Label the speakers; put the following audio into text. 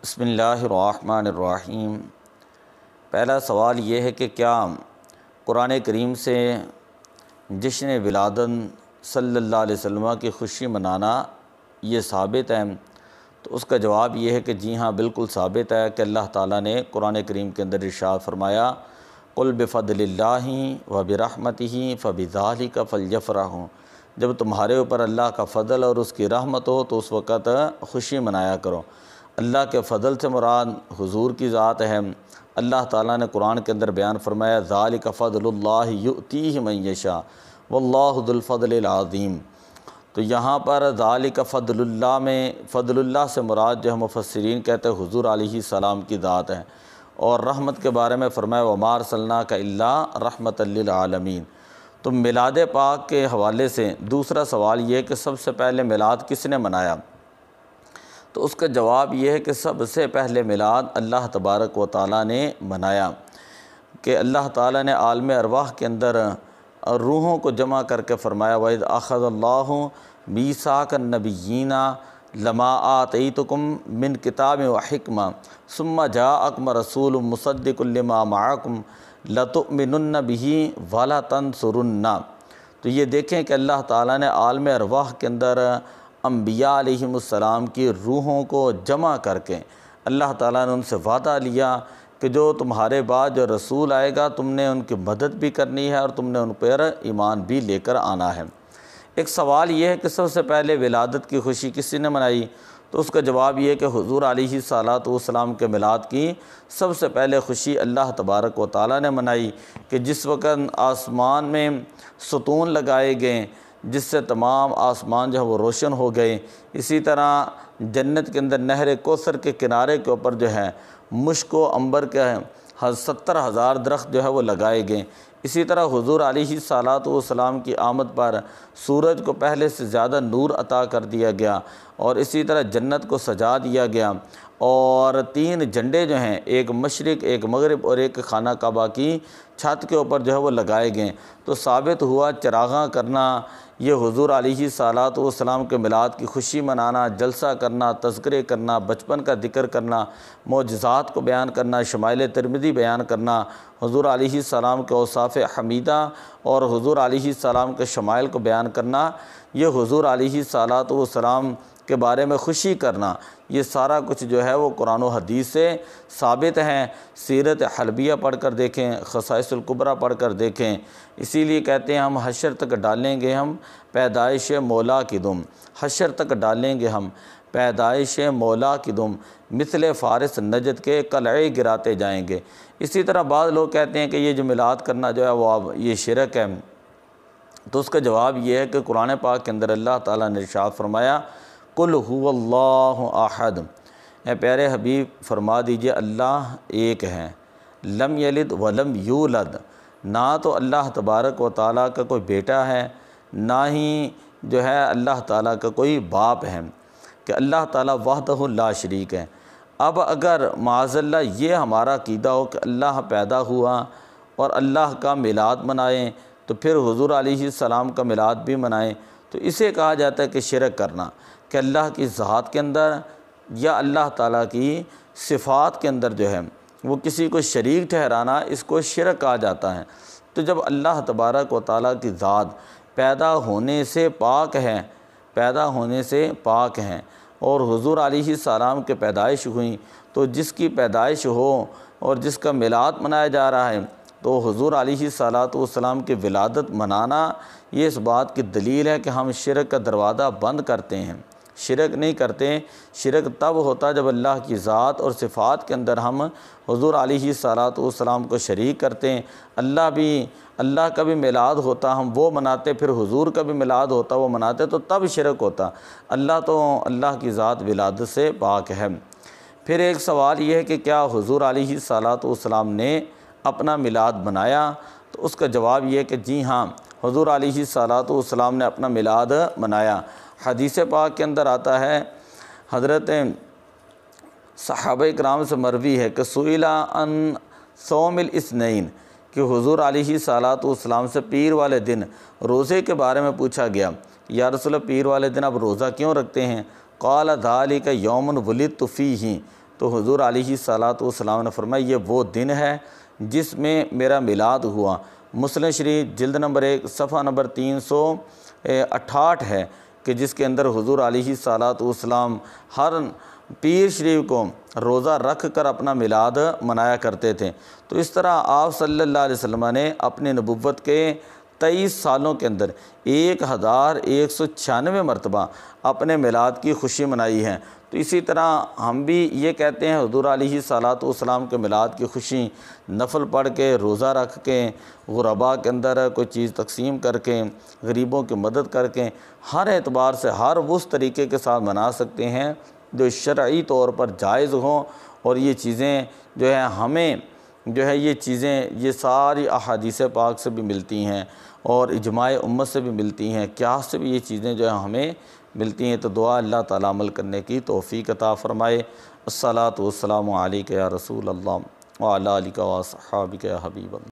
Speaker 1: بسم اللہ الرحمن الرحیم۔ پہلا سوال یہ ہے کہ کیا قرآن کریم سے جشن ولادت صلی اللہ علیہ وسلم کی خوشی منانا یہ ثابت ہے؟ تو اس کا جواب یہ ہے کہ جی ہاں، بالکل ثابت ہے کہ اللہ تعالیٰ نے قرآن کریم کے اندر ارشاد فرمایا، قُلْ بِفَضْلِ اللہِ وَبِرَحْمَتِهِ فَبِذَٰلِكَ فَلْيَفْرَحُوا۔ جب تمہارے اوپر اللہ کا فضل اور اس کی رحمت ہو تو اس وقت خوشی منایا کرو۔ اللہ کے فضل سے مراد حضور کی ذات ہے۔ اللہ تعالیٰ نے قرآن کے اندر بیان فرمایا، ذَلِكَ فَضْلُ اللہِ يُؤْتِيهِ مَن يَشَاءُ وَاللَّهُ ذُو الْفَضْلِ الْعَظِيمِ۔ تو یہاں پر ذَلِكَ فضل اللہ میں فضل اللہ سے مراد جو ہے مفسرین کہتے ہیں حضور علیہ السلام کی ذات ہے، اور رحمت کے بارے میں فرمایا وَمَا أَرْسَلْنَاكَ إِلَّا رَحْمَةً لِّلْعَالَمِينَ۔ تو میلاد پاک کے حوالے سے دوسرا سوال یہ کہ سب سے پہلے میلاد کس نے منایا؟ تو اس کا جواب یہ ہے کہ سب سے پہلے میلاد اللہ تبارک و تعالیٰ نے منایا، کہ اللہ تعالیٰ نے عالم ارواح کے اندر روحوں کو جمع کر کے فرمایا، وَإِذْ أَخَذَ اللَّهُ مِيثَاقَ النَّبِيِّينَ لَمَا آتَيْتُكُم مِّن كِتَابٍ وَحِكْمَةٍ ثُمَّ جَاءَكُمْ رَسُولٌ مُصَدِّقٌ لِّمَا مَعَكُمْ لَتُؤْمِنُنَّ بِهِ وَلَتَنصُرُنَّهُ۔ تو یہ دیکھیں کہ اللہ تعالیٰ نے عالم ارواح کے اندر انبیاء علیہم السلام کی روحوں کو جمع کر کے اللہ تعالیٰ نے ان سے وعدہ لیا کہ جو تمہارے بعد جو رسول آئے گا تم نے ان کی مدد بھی کرنی ہے اور تم نے ان پر ایمان بھی لے کر آنا ہے۔ ایک سوال یہ ہے کہ سب سے پہلے ولادت کی خوشی کسی نے منائی؟ تو اس کا جواب یہ ہے کہ حضور علیہ السلام کے میلاد کی سب سے پہلے خوشی اللہ تبارک و تعالیٰ نے منائی، کہ جس وقت آسمان میں ستون لگائے گئے جس سے تمام آسمان جو ہے وہ روشن ہو گئے، اسی طرح جنت کے اندر نہر کوثر کے کنارے کے اوپر جو ہے مشک و عنبر کے 70,000 درخت جو ہے وہ لگائے گئے، اسی طرح حضور علیہ السلام کی آمد پر سورج کو پہلے سے زیادہ نور عطا کر دیا گیا، اور اسی طرح جنت کو سجا دیا گیا، اور 3 جھنڈے جو ہیں، ایک مشرق، ایک مغرب اور ایک خانہ کعبہ کی چھت کے اوپر جو ہے وہ لگائے گئے۔ تو ثابت ہوا چراغاں کرنا، یہ حضور علیہ السلام کے میلاد کی خوشی منانا، جلسہ کرنا، تذکرے کرنا، بچپن کا ذکر کرنا، معجزات کو بیان کرنا، شمائل ترمذی بیان کرنا، حضور علیہ السلام کے اوصاف حمیدہ اور حضور علیہ السلام کے شمائل کو بیان کرنا، یہ حضور علیہ السلام کے بارے میں خوشی کرنا، یہ سارا کچھ جو ہے وہ قرآن و حدیث سے ثابت ہیں۔ سیرت حلبیہ پڑھ کر دیکھیں، خصائص الکبریٰ پڑھ کر دیکھیں۔ اسی لیے کہتے ہیں ہم حشر تک ڈالیں گے ہم پیدائش مولا کی دم، حشر تک ڈالیں گے ہم پیدائش مولا کی دم، مثل فارس نجد کے قلعے گراتے جائیں گے۔ اسی طرح بعض لوگ کہتے ہیں کہ یہ جو میلاد کرنا جو ہے وہ اب یہ شرک ہے، تو اس کا جواب یہ ہے کہ قرآن پاک کے اندر اللہ تعالیٰ نے ارشاد فرمایا، قُلْ هُوَ اللَّهُ أَحَدٌ، اے پیارے حبیب فرما دیجئے اللہ ایک ہے، لم یلد ولم یولد، نہ تو اللہ تبارک و تعالیٰ کا کوئی بیٹا ہے، نہ ہی جو ہے اللہ تعالیٰ کا کوئی باپ ہے، کہ اللہ تعالیٰ وحدہ لا شریک ہے۔ اب اگر معاذ اللہ یہ ہمارا عقیدہ ہو کہ اللہ پیدا ہوا اور اللہ کا میلاد منائیں، تو پھر حضور علیہ السلام کا میلاد بھی منائیں، تو اسے کہا جاتا ہے کہ شرک کرنا، کہ اللہ کی ذات کے اندر یا اللہ تعالیٰ کی صفات کے اندر جو ہے وہ کسی کو شریک ٹھہرانا، اس کو شرک کہا جاتا ہے۔ تو جب اللہ تبارک و تعالیٰ کی ذات پیدا ہونے سے پاک ہے، پیدا ہونے سے پاک ہیں، اور حضور علیہ السلام کے پیدائش ہوئیں، تو جس کی پیدائش ہو اور جس کا میلاد منایا جا رہا ہے، تو حضور علیہ السلام کی ولادت منانا یہ اس بات کی دلیل ہے کہ ہم شرک کا دروازہ بند کرتے ہیں، شرک نہیں کرتے۔ شرک تب ہوتا جب اللہ کی ذات اور صفات کے اندر ہم حضور علیہ السلام کو شریک کرتے ہیں۔ اللہ کا بھی میلاد ہوتا ہم وہ مناتے، پھر حضور کا بھی میلاد ہوتا وہ مناتے، تو تب شرک ہوتا۔ اللہ کی ذات ولادت سے پاک ہے۔ پھر ایک سوال یہ ہے کہ کیا حضور علیہ السلام نے اپنا میلاد منایا؟ تو اس کا جواب یہ ہے کہ جی ہاں، حضور علیہ السلام نے اپنا میلاد منایا۔ حدیث پاک کے اندر آتا ہے، حضرت صحابہ کرام سے مروی ہے کہ سئل عن صوم الاثنین، کہ حضور علیہ السلام سے پیر والے دن روزے کے بارے میں پوچھا گیا، یا رسول اللہ پیر والے دن آپ روزہ کیوں رکھتے ہیں؟ قال ذالک یوم ولدت فیہ، تو حضور علیہ الصلاۃ والسلام نے فرمایا یہ وہ دن ہے جس میں میرا میلاد ہوا۔ مسلم شریف جلد نمبر 1 صفحہ نمبر 368 ہے کہ جس کے اندر حضور علیہ الصلاۃ والسلام ہر پیر شریف کو روزہ رکھ کر اپنا میلاد منایا کرتے تھے۔ تو اس طرح آپ صلی اللہ علیہ وسلم نے اپنی نبوت کے 23 سالوں کے اندر 1196 مرتبہ اپنے میلاد کی خوشی منائی ہے۔ تو اسی طرح ہم بھی یہ کہتے ہیں حضور علیہ الصلاۃ والسلام کے میلاد کی خوشی نفل پڑھ کے، روزہ رکھ کے، غرباء کے اندر کوئی چیز تقسیم کر کے، غریبوں کی مدد کر کے، ہر اعتبار سے ہر اس طریقے کے ساتھ منا سکتے ہیں جو شرعی طور پر جائز ہوں۔ اور یہ چیزیں جو ہے ہمیں یہ چیزیں یہ ساری احادیث پاک سے بھی ملتی ہیں اور اجماع امت سے بھی ملتی ہیں، قیاس سے بھی یہ چیزیں جو ہیں ہمیں ملتی ہیں۔ تو دعا اللہ تعالیٰ عمل کرنے کی توفیق عطا فرمائے۔ الصلاۃ والسلام علیک یا رسول اللہ وعلی آلک و اصحابک یا حبیب اللہ۔